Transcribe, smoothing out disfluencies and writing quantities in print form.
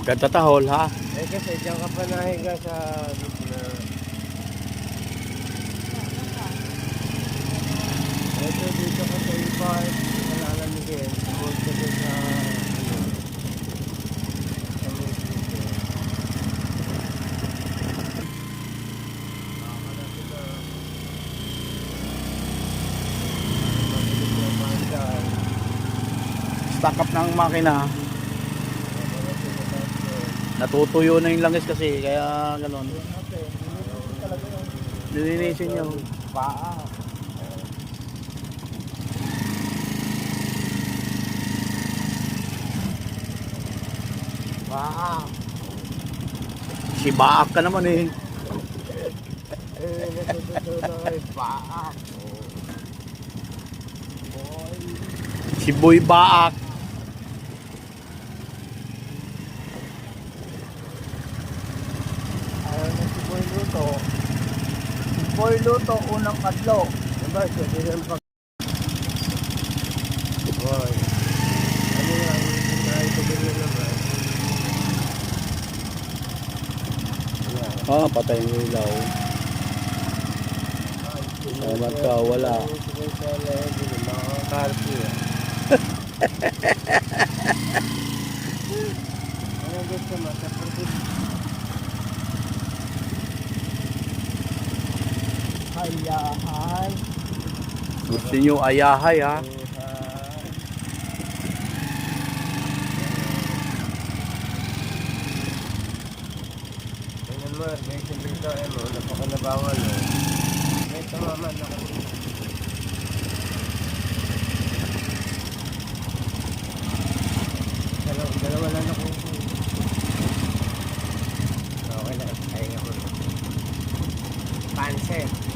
Katatahol ha. Eh kasi diyan ka pa nahiga sa gitna. Ito dito ka sa iba, malalamigin. Tungkol ka dito sa Stack up ng makina. Natutuyo na yung langis kasi kaya gano'n. Lilinisin niyo. paa. Paa. Si Baak ka naman eh. Natututo na kayo. Paa. Boy. Si Boy Baak. Ayaw na si Boy Luto. Si Boy Luto, unang kadlo. Diba, siya din ang pag... Boy. Ano yan? Try to bring naman. Ah, patay yung ilaw. Salamat ka, wala. Ano gusto mo? Sa pagkit? Ayahay. Gusto nyo ayahay ha. Tingnan mo, may simple ito eh mo. Napakalabangan eh. May tamaman ako. Dalawa lang ako. Okay na. Ayun ako. Pansin.